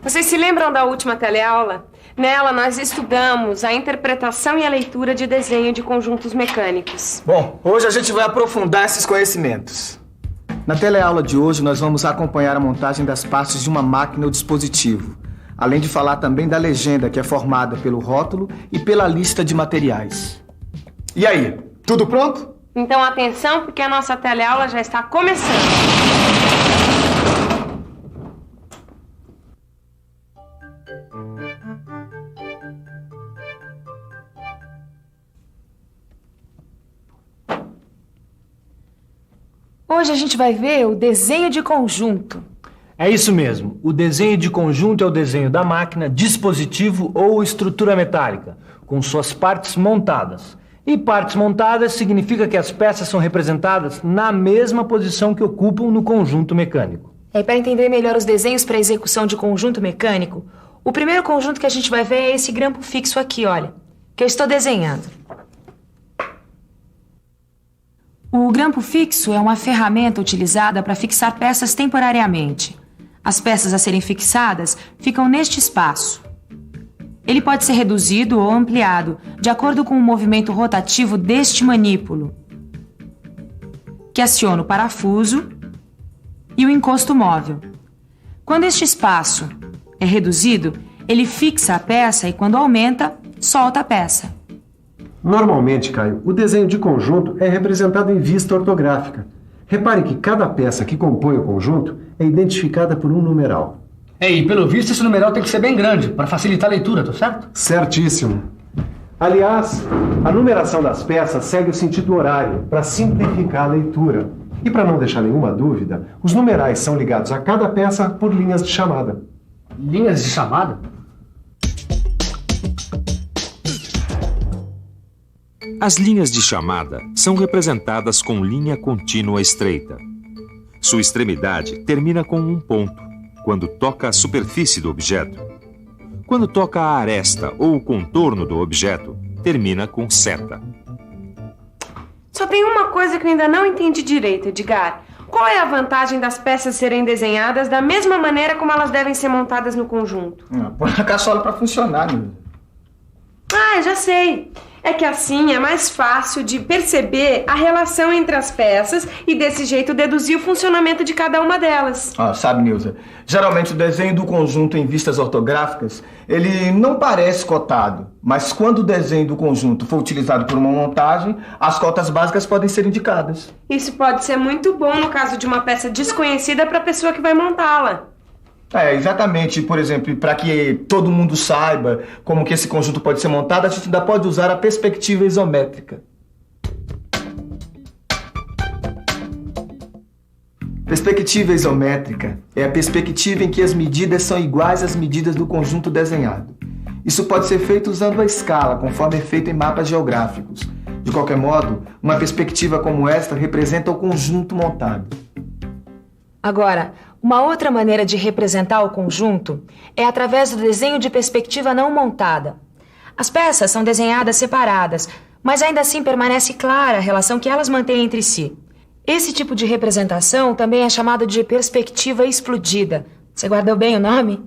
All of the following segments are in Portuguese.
Vocês se lembram da última teleaula? Nela, nós estudamos a interpretação e a leitura de desenho de conjuntos mecânicos. Bom, hoje a gente vai aprofundar esses conhecimentos. Na teleaula de hoje, nós vamos acompanhar a montagem das partes de uma máquina ou dispositivo, além de falar também da legenda, que é formada pelo rótulo e pela lista de materiais. E aí, tudo pronto? Então, atenção, porque a nossa teleaula já está começando. Hoje a gente vai ver o desenho de conjunto. É isso mesmo. O desenho de conjunto é o desenho da máquina, dispositivo ou estrutura metálica, com suas partes montadas. E partes montadas significa que as peças são representadas na mesma posição que ocupam no conjunto mecânico. Para entender melhor os desenhos para execução de conjunto mecânico, o primeiro conjunto que a gente vai ver é esse grampo fixo aqui, olha, que eu estou desenhando. O grampo fixo é uma ferramenta utilizada para fixar peças temporariamente. As peças a serem fixadas ficam neste espaço. Ele pode ser reduzido ou ampliado, de acordo com o movimento rotativo deste manípulo, que aciona o parafuso e o encosto móvel. Quando este espaço é reduzido, ele fixa a peça e, quando aumenta, solta a peça. Normalmente, Caio, o desenho de conjunto é representado em vista ortográfica. Repare que cada peça que compõe o conjunto é identificada por um numeral. E pelo visto esse numeral tem que ser bem grande, para facilitar a leitura, tá certo? Certíssimo. Aliás, a numeração das peças segue o sentido horário, para simplificar a leitura. E para não deixar nenhuma dúvida, os numerais são ligados a cada peça por linhas de chamada. Linhas de chamada? As linhas de chamada são representadas com linha contínua estreita. Sua extremidade termina com um ponto, quando toca a superfície do objeto. Quando toca a aresta ou o contorno do objeto, termina com seta. Só tem uma coisa que eu ainda não entendi direito, Edgar. Qual é a vantagem das peças serem desenhadas da mesma maneira como elas devem ser montadas no conjunto? Põe a caçola para funcionar, né? Já sei. É que assim é mais fácil de perceber a relação entre as peças e desse jeito deduzir o funcionamento de cada uma delas. Sabe, Nilza, geralmente o desenho do conjunto em vistas ortográficas, ele não parece cotado, mas quando o desenho do conjunto for utilizado por uma montagem, as cotas básicas podem ser indicadas. Isso pode ser muito bom no caso de uma peça desconhecida para a pessoa que vai montá-la. Exatamente. Por exemplo, para que todo mundo saiba como que esse conjunto pode ser montado, a gente ainda pode usar a perspectiva isométrica. Perspectiva isométrica é a perspectiva em que as medidas são iguais às medidas do conjunto desenhado. Isso pode ser feito usando a escala, conforme é feito em mapas geográficos. De qualquer modo, uma perspectiva como esta representa o conjunto montado. Agora, uma outra maneira de representar o conjunto é através do desenho de perspectiva não montada. As peças são desenhadas separadas, mas ainda assim permanece clara a relação que elas mantêm entre si. Esse tipo de representação também é chamado de perspectiva explodida. Você guardou bem o nome?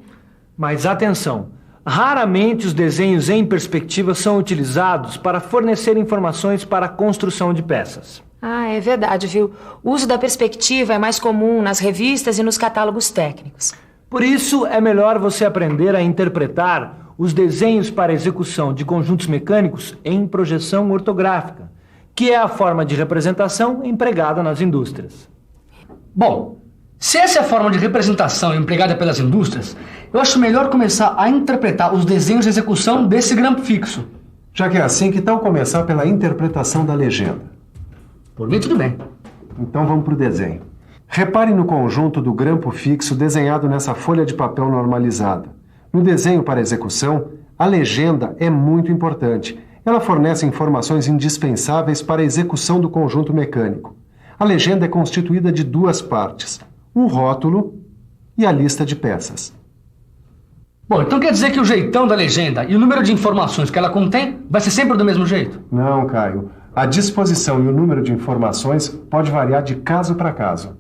Mas atenção, raramente os desenhos em perspectiva são utilizados para fornecer informações para a construção de peças. É verdade, viu? O uso da perspectiva é mais comum nas revistas e nos catálogos técnicos. Por isso, é melhor você aprender a interpretar os desenhos para execução de conjuntos mecânicos em projeção ortográfica, que é a forma de representação empregada nas indústrias. Bom, se essa é a forma de representação empregada pelas indústrias, eu acho melhor começar a interpretar os desenhos de execução desse grampo fixo. Já que é assim, que tal começar pela interpretação da legenda? Por mim, tudo bem. Então vamos para o desenho. Repare no conjunto do grampo fixo desenhado nessa folha de papel normalizada. No desenho para execução, a legenda é muito importante. Ela fornece informações indispensáveis para a execução do conjunto mecânico. A legenda é constituída de duas partes, um rótulo e a lista de peças. Bom, então quer dizer que o jeitão da legenda e o número de informações que ela contém vai ser sempre do mesmo jeito? Não, Caio. A disposição e o número de informações pode variar de caso para caso.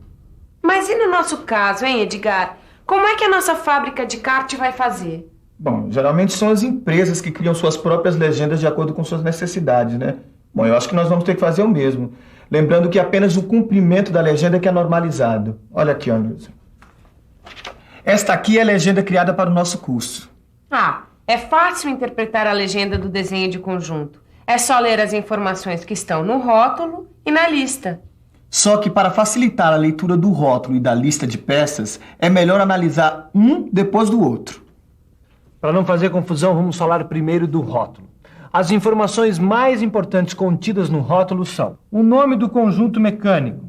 Mas e no nosso caso, hein, Edgar? Como é que a nossa fábrica de kart vai fazer? Bom, geralmente são as empresas que criam suas próprias legendas de acordo com suas necessidades, né? Bom, eu acho que nós vamos ter que fazer o mesmo. Lembrando que apenas o cumprimento da legenda que é normalizado. Olha aqui, Anderson. Esta aqui é a legenda criada para o nosso curso. Ah, é fácil interpretar a legenda do desenho de conjunto. É só ler as informações que estão no rótulo e na lista. Só que para facilitar a leitura do rótulo e da lista de peças, é melhor analisar um depois do outro. Para não fazer confusão, vamos falar primeiro do rótulo. As informações mais importantes contidas no rótulo são o nome do conjunto mecânico,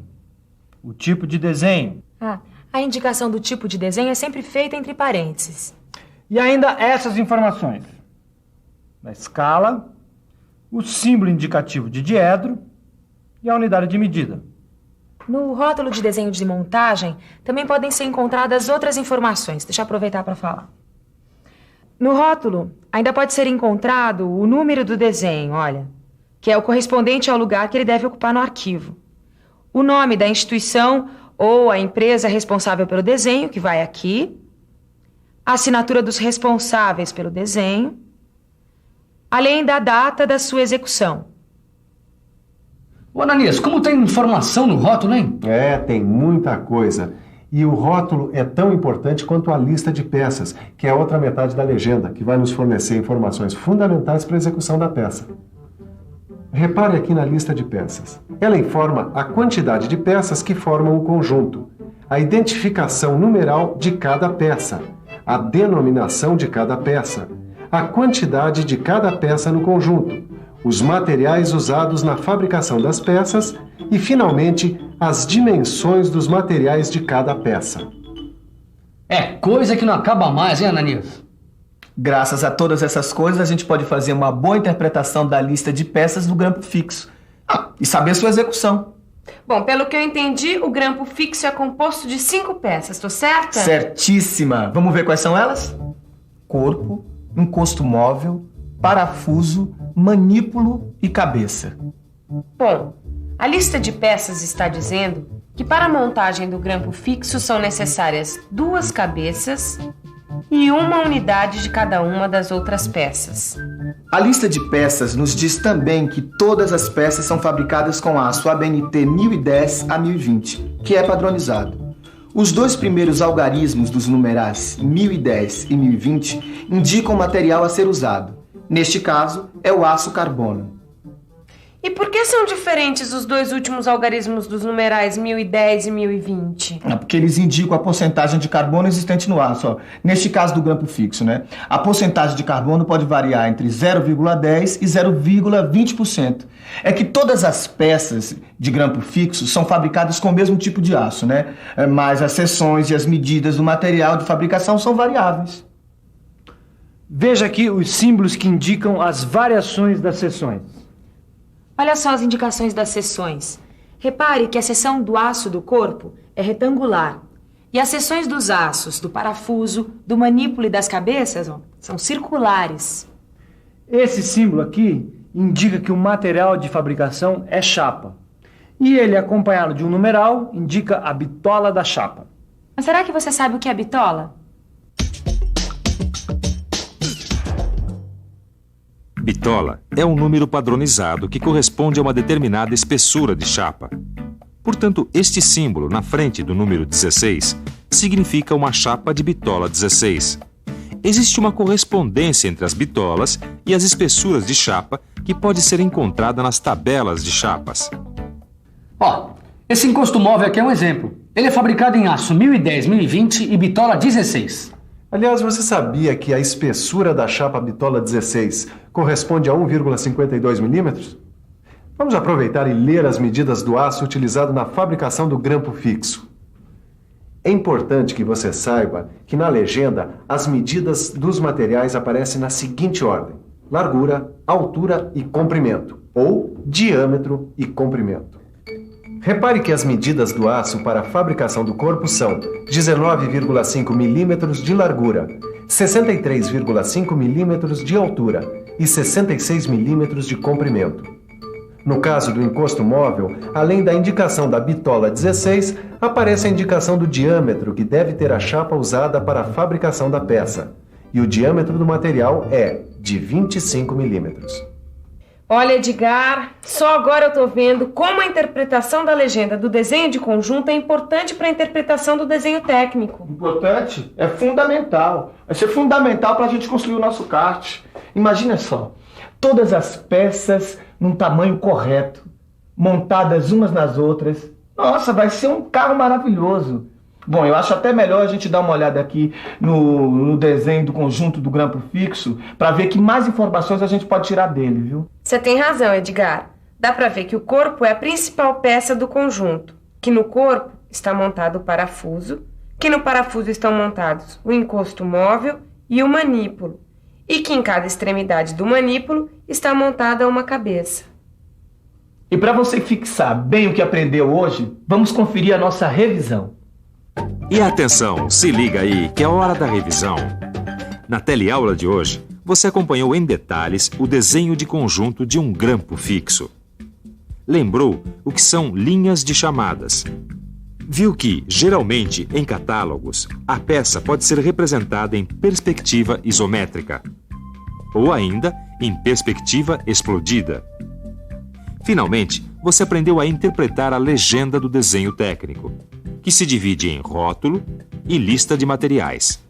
o tipo de desenho. A indicação do tipo de desenho é sempre feita entre parênteses. E ainda essas informações: a escala, o símbolo indicativo de diedro e a unidade de medida. No rótulo de desenho de montagem, também podem ser encontradas outras informações. Deixa eu aproveitar para falar. No rótulo, ainda pode ser encontrado o número do desenho, olha, que é o correspondente ao lugar que ele deve ocupar no arquivo. O nome da instituição ou a empresa responsável pelo desenho, que vai aqui. A assinatura dos responsáveis pelo desenho, além da data da sua execução. Ô, Ananias, como tem informação no rótulo, hein? Tem muita coisa. E o rótulo é tão importante quanto a lista de peças, que é a outra metade da legenda, que vai nos fornecer informações fundamentais para a execução da peça. Repare aqui na lista de peças. Ela informa a quantidade de peças que formam o conjunto, a identificação numeral de cada peça, a denominação de cada peça, a quantidade de cada peça no conjunto, os materiais usados na fabricação das peças e, finalmente, as dimensões dos materiais de cada peça. É coisa que não acaba mais, hein, Ananias? Graças a todas essas coisas, a gente pode fazer uma boa interpretação da lista de peças do grampo fixo. E saber sua execução. Bom, pelo que eu entendi, o grampo fixo é composto de 5 peças, tô certa? Certíssima. Vamos ver quais são elas? Corpo, encosto móvel, parafuso, manípulo e cabeça. Bom, a lista de peças está dizendo que para a montagem do grampo fixo são necessárias 2 cabeças e uma unidade de cada uma das outras peças. A lista de peças nos diz também que todas as peças são fabricadas com aço ABNT 1010 a 1020, que é padronizado. Os 2 primeiros algarismos dos numerais 1010 e 1020 indicam o material a ser usado. Neste caso, é o aço carbono. E por que são diferentes os 2 últimos algarismos dos numerais 1010 e 1020? Porque eles indicam a porcentagem de carbono existente no aço. Ó. Neste caso do grampo fixo, né? A porcentagem de carbono pode variar entre 0,10% e 0,20%. É que todas as peças de grampo fixo são fabricadas com o mesmo tipo de aço, né? Mas as seções e as medidas do material de fabricação são variáveis. Veja aqui os símbolos que indicam as variações das seções. Olha só as indicações das seções. Repare que a seção do aço do corpo é retangular. E as seções dos aços, do parafuso, do manípulo e das cabeças, são circulares. Esse símbolo aqui indica que o material de fabricação é chapa. E ele, acompanhado de um numeral, indica a bitola da chapa. Mas será que você sabe o que é bitola? Bitola é um número padronizado que corresponde a uma determinada espessura de chapa. Portanto, este símbolo na frente do número 16 significa uma chapa de bitola 16. Existe uma correspondência entre as bitolas e as espessuras de chapa que pode ser encontrada nas tabelas de chapas. Ó, esse encosto móvel aqui é um exemplo. Ele é fabricado em aço 1010, 1020 e bitola 16. Aliás, você sabia que a espessura da chapa bitola 16 corresponde a 1,52 milímetros? Vamos aproveitar e ler as medidas do aço utilizado na fabricação do grampo fixo. É importante que você saiba que na legenda as medidas dos materiais aparecem na seguinte ordem: largura, altura e comprimento, ou diâmetro e comprimento. Repare que as medidas do aço para a fabricação do corpo são 19,5 milímetros de largura, 63,5 milímetros de altura e 66 milímetros de comprimento. No caso do encosto móvel, além da indicação da bitola 16, aparece a indicação do diâmetro que deve ter a chapa usada para a fabricação da peça. E o diâmetro do material é de 25 milímetros. Olha, Edgar, só agora eu tô vendo como a interpretação da legenda do desenho de conjunto é importante para a interpretação do desenho técnico. Importante? É fundamental. Vai ser fundamental para a gente construir o nosso kart. Imagina só, todas as peças num tamanho correto, montadas umas nas outras. Nossa, vai ser um carro maravilhoso. Bom, eu acho até melhor a gente dar uma olhada aqui no desenho do conjunto do grampo fixo para ver que mais informações a gente pode tirar dele, viu? Você tem razão, Edgar. Dá para ver que o corpo é a principal peça do conjunto, que no corpo está montado o parafuso, que no parafuso estão montados o encosto móvel e o manípulo, e que em cada extremidade do manípulo está montada uma cabeça. E para você fixar bem o que aprendeu hoje, vamos conferir a nossa revisão. E atenção, se liga aí que é hora da revisão. Na teleaula de hoje, você acompanhou em detalhes o desenho de conjunto de um grampo fixo. Lembrou o que são linhas de chamadas. Viu que, geralmente, em catálogos, a peça pode ser representada em perspectiva isométrica, ou ainda em perspectiva explodida. Finalmente, você aprendeu a interpretar a legenda do desenho técnico, que se divide em rótulo e lista de materiais.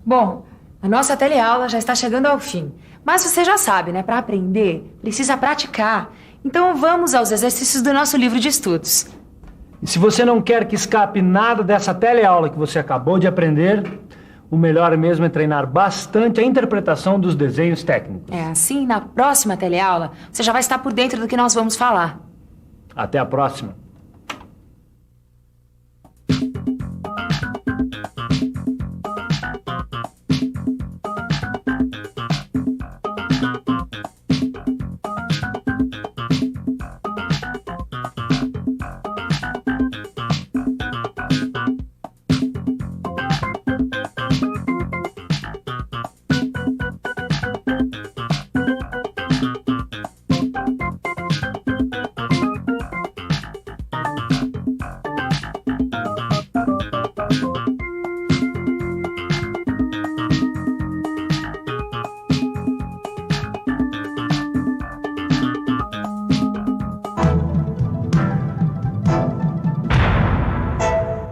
Bom, a nossa teleaula já está chegando ao fim. Mas você já sabe, né? Para aprender, precisa praticar. Então vamos aos exercícios do nosso livro de estudos. E se você não quer que escape nada dessa teleaula que você acabou de aprender, o melhor mesmo é treinar bastante a interpretação dos desenhos técnicos. É assim, na próxima teleaula, você já vai estar por dentro do que nós vamos falar. Até a próxima.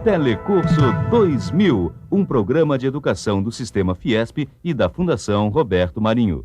Telecurso 2000, um programa de educação do Sistema Fiesp e da Fundação Roberto Marinho.